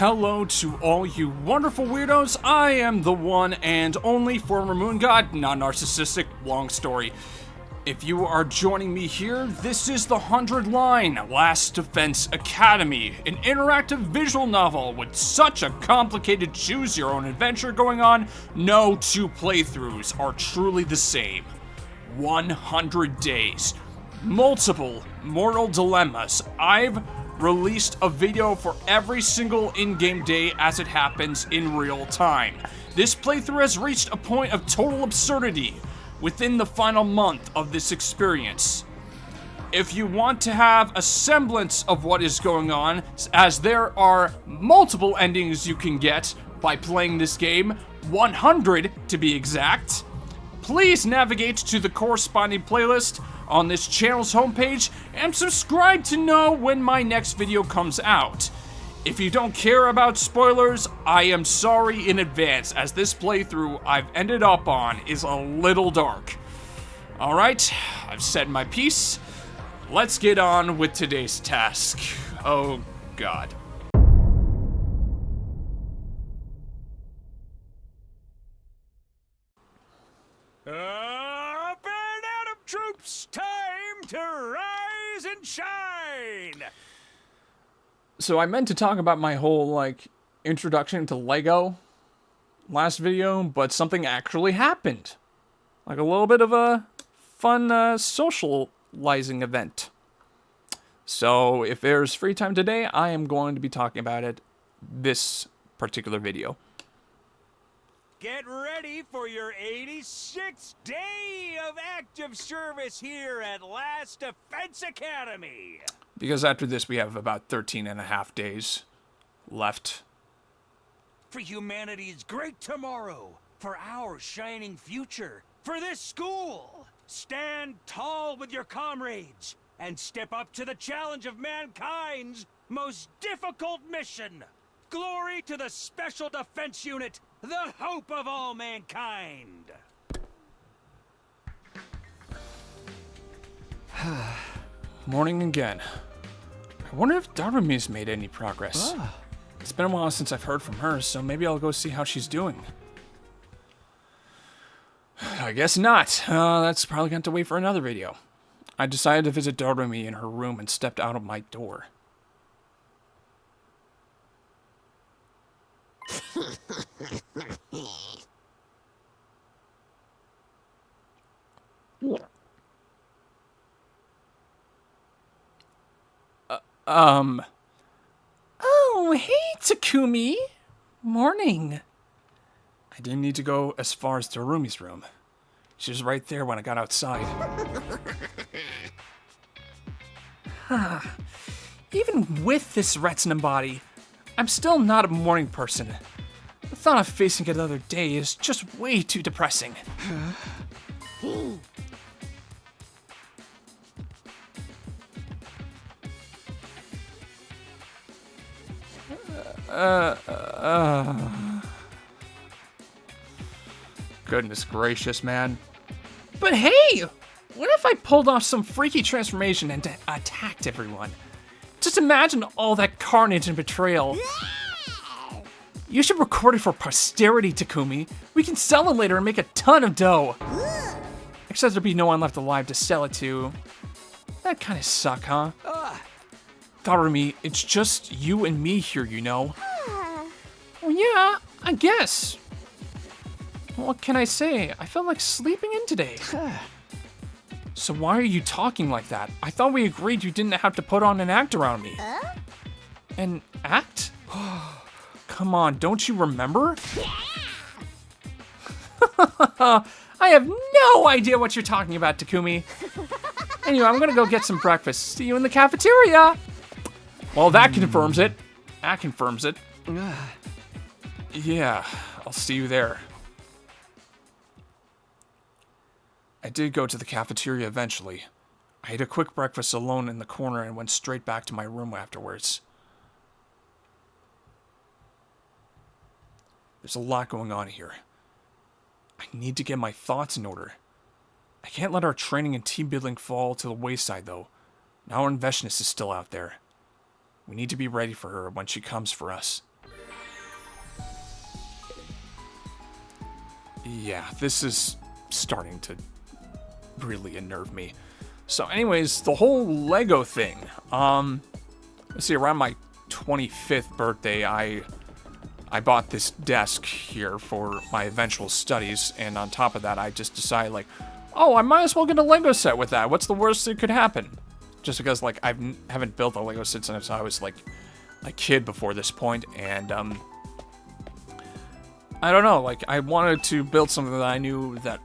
hello to all you wonderful weirdos. I am the one and only former moon god, not narcissistic, long story. If you are joining me here, this is the 100 Line Last Defense Academy, an interactive visual novel with such a complicated choose your own adventure going on. No two playthroughs are truly the same. 100 days, multiple mortal dilemmas. I've released a video for every single in-game day as it happens in real time. This playthrough has reached a point of total absurdity within the final month of this experience. If you want to have a semblance of what is going on, as there are multiple endings you can get by playing this game, 100 to be exact, please navigate to the corresponding playlist on this channel's homepage and subscribe to know when my next video comes out. If you don't care about spoilers, I am sorry in advance, as this playthrough I've ended up on is a little dark. Alright, I've said my piece. Let's get on with today's task. Oh god. Up and out of troops, time to rise and shine! So I meant to talk about my whole, introduction to Lego last video, but something actually happened. Like a little bit of a fun, socializing event. So if there's free time today, I am going to be talking about it this particular video. Get ready for your 86th day of active service here at Last Defense Academy! Because after this, we have about 13 and a half days left. For humanity's great tomorrow, for our shining future, for this school! Stand tall with your comrades, and step up to the challenge of mankind's most difficult mission! Glory to the Special Defense Unit, the hope of all mankind! Morning again. I wonder if Darumi's made any progress. It's been a while since I've heard from her, so maybe I'll go see how she's doing. I guess not. That's probably going to have to wait for another video. I decided to visit Darumi in her room and stepped out of my door. Oh, hey, Takumi. Morning. I didn't need to go as far as Darumi's room. She was right there when I got outside. Even with this retina body, I'm still not a morning person. The thought of facing another day is just way too depressing. Goodness gracious, man. But hey, what if I pulled off some freaky transformation and attacked everyone? Just imagine all that carnage and betrayal. You should record it for posterity, Takumi. We can sell it later and make a ton of dough. Except there'd be no one left alive to sell it to. That kind of suck, huh? Darumi, it's just you and me here, you know. Well, yeah, I guess. What can I say? I felt like sleeping in today. So why are you talking like that? I thought we agreed you didn't have to put on an act around me. An act? Come on, don't you remember? I have no idea what you're talking about, Takumi. Anyway, I'm gonna go get some breakfast. See you in the cafeteria. Well, that confirms it. That confirms it. Yeah, I'll see you there. I did go to the cafeteria eventually. I ate a quick breakfast alone in the corner and went straight back to my room afterwards. There's a lot going on here. I need to get my thoughts in order. I can't let our training and team building fall to the wayside, though. Now our Investness is still out there. We need to be ready for her when she comes for us. Yeah, this is starting to really unnerve me. So anyways, the whole Lego thing. Let's see, around my 25th birthday, I bought this desk here for my eventual studies, and on top of that, I just decided, like, oh, I might as well get a Lego set with that. What's the worst that could happen? Just because, like, I haven't built a Lego set since I was, like, a kid before this point, and, I don't know, like, I wanted to build something that I knew that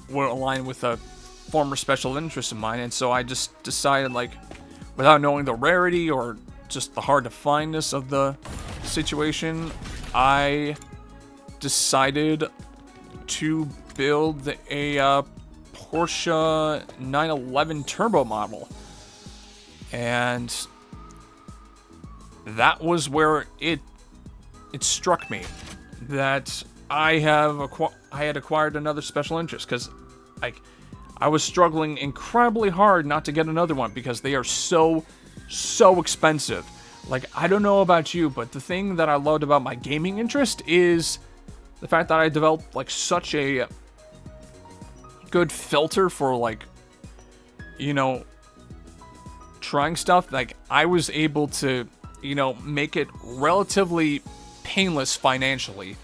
would align with a former special interest of mine, and so I just decided, like, without knowing the rarity or just the hard to findness of the situation, I decided to build a Porsche 911 turbo model, and that was where it struck me that I had acquired another special interest, because I was struggling incredibly hard not to get another one because they are so expensive. Like, I don't know about you, but the thing that I loved about my gaming interest is the fact that I developed, like, such a good filter for, like, you know, trying stuff. Like, I was able to, you know, make it relatively painless financially.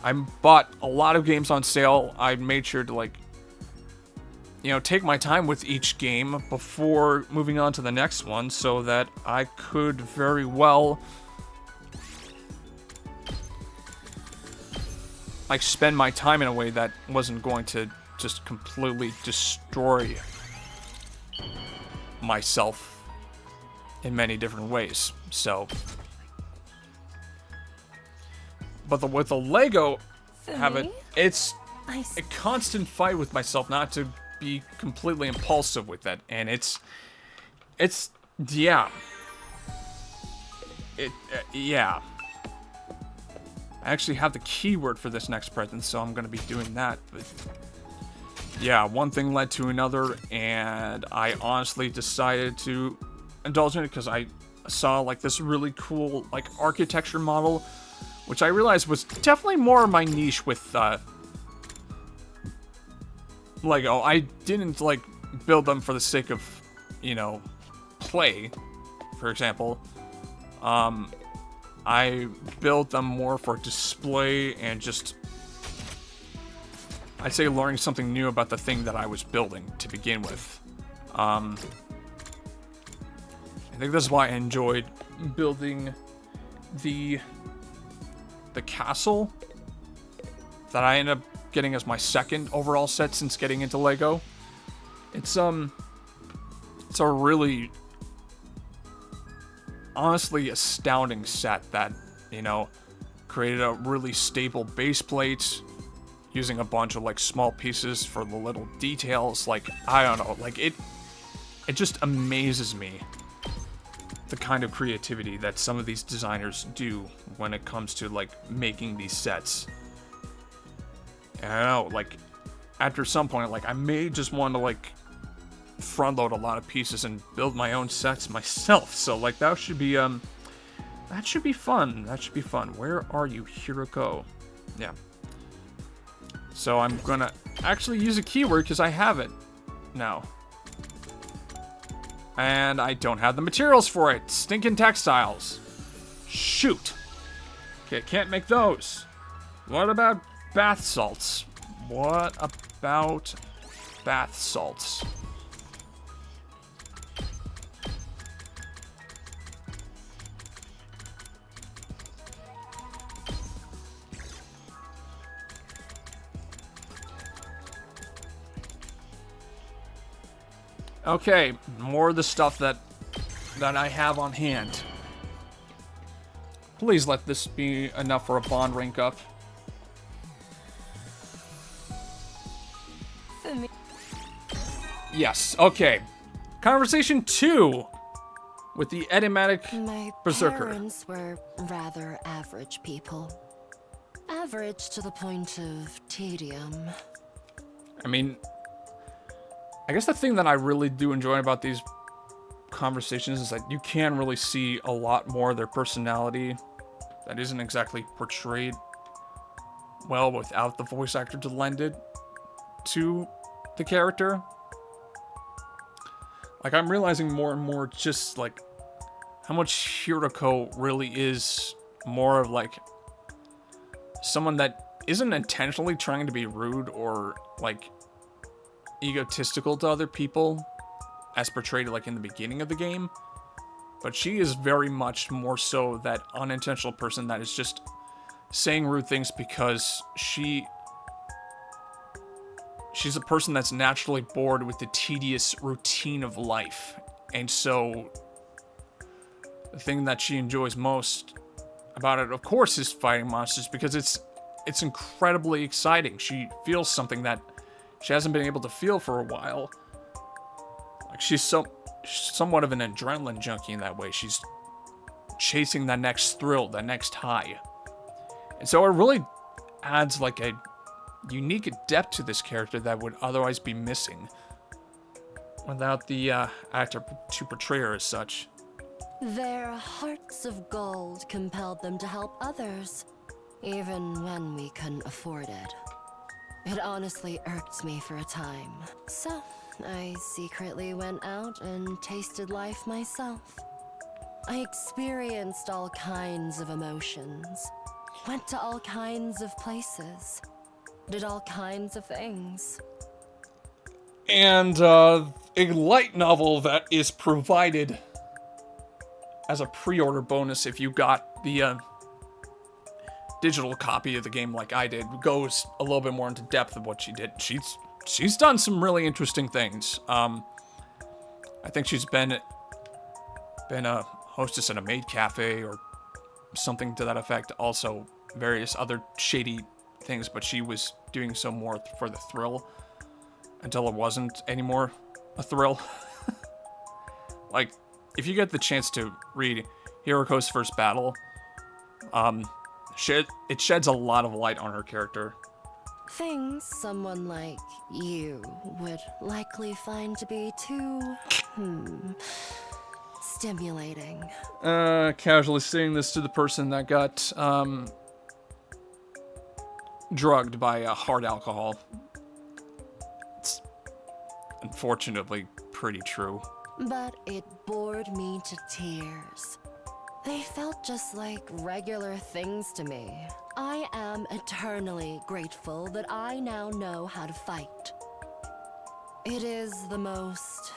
I bought a lot of games on sale. I made sure to, like, you know, take my time with each game before moving on to the next one so that I could very well, like, spend my time in a way that wasn't going to just completely destroy myself in many different ways. So, but with the Lego habit, it's a constant fight with myself not to be completely impulsive with that, and it's yeah, yeah. I actually have the keyword for this next present, so I'm gonna be doing that. But yeah, one thing led to another, and I honestly decided to indulge in it because I saw, like, this really cool, like, architecture model, which I realized was definitely more my niche with Lego. I didn't, like, build them for the sake of, you know, play, for example. I built them more for display and just, I'd say, learning something new about the thing that I was building to begin with. I think that's why I enjoyed building the castle that I ended up getting as my second overall set since getting into Lego. It's a really, honestly astounding set that, you know, created a really stable base plate using a bunch of, like, small pieces for the little details. Like, I don't know, like, it just amazes me the kind of creativity that some of these designers do when it comes to, like, making these sets. And I don't know, like, after some point, like, I may just want to, like, front load a lot of pieces and build my own sets myself. So, like, that should be fun. That should be fun. Where are you, Hiruko? Yeah. So I'm gonna actually use a keyword because I have it now. And I don't have the materials for it. Stinking textiles. Shoot. Okay, can't make those. What about bath salts? What about bath salts? Okay, more of the stuff that I have on hand. Please let this be enough for a bond rank up. Yes, okay. Conversation 2 with the enigmatic berserker. My parents were rather average people. Average to the point of tedium. I mean, I guess the thing that I really do enjoy about these conversations is that you can really see a lot more of their personality that isn't exactly portrayed well without the voice actor to lend it to the character. Like, I'm realizing more and more just, like, how much Hiruko really is more of, like, someone that isn't intentionally trying to be rude or, like, egotistical to other people, as portrayed, like, in the beginning of the game. But she is very much more so that unintentional person that is just saying rude things because she's a person that's naturally bored with the tedious routine of life. And so the thing that she enjoys most about it, of course, is fighting monsters because it's incredibly exciting. She feels something that she hasn't been able to feel for a while. Like, she's somewhat of an adrenaline junkie in that way. She's chasing that next thrill, that next high. And so it really adds like a unique depth to this character that would otherwise be missing without the actor to portray her as such. Their hearts of gold compelled them to help others, even when we couldn't afford it. It honestly irked me for a time. So, I secretly went out and tasted life myself. I experienced all kinds of emotions, went to all kinds of places, did all kinds of things. And a light novel that is provided as a pre-order bonus if you got the digital copy of the game like I did, goes a little bit more into depth of what she did. She's done some really interesting things. I think she's been a hostess at a maid cafe or something to that effect. Also, various other shady things, but she was doing so more for the thrill until it wasn't anymore a thrill. Like, if you get the chance to read Hiruko's first battle, it sheds a lot of light on her character. Things someone like you would likely find to be too, stimulating. Casually saying this to the person that got, drugged by hard alcohol. It's unfortunately pretty true. But it bored me to tears. They felt just like regular things to me. I am eternally grateful that I now know how to fight. It is the most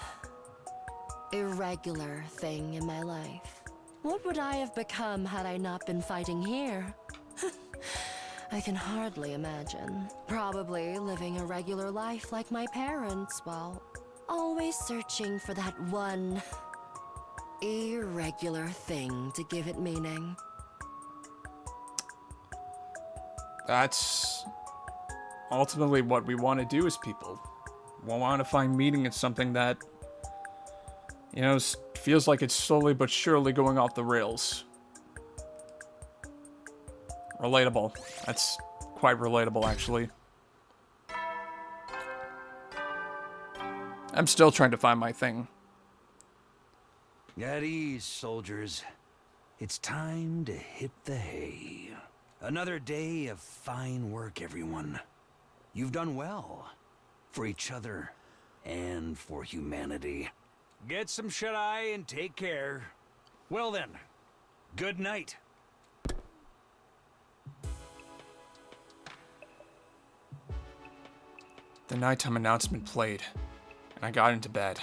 irregular thing in my life. What would I have become had I not been fighting here? I can hardly imagine. Probably living a regular life like my parents, while always searching for that one irregular thing to give it meaning. That's ultimately what we want to do as people. We want to find meaning in something that, you know, feels like it's slowly but surely going off the rails. Relatable. That's quite relatable, actually. I'm still trying to find my thing. At ease, soldiers. It's time to hit the hay. Another day of fine work, everyone. You've done well. For each other and for humanity. Get some shut-eye and take care. Well then, good night. The nighttime announcement played, and I got into bed.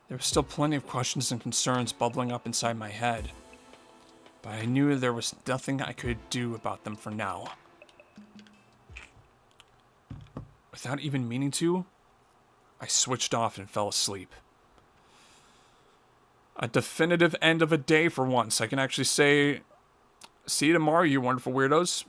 There were still plenty of questions and concerns bubbling up inside my head, but I knew there was nothing I could do about them for now. Without even meaning to, I switched off and fell asleep. A definitive end of a day for once. I can actually say, see you tomorrow, you wonderful weirdos.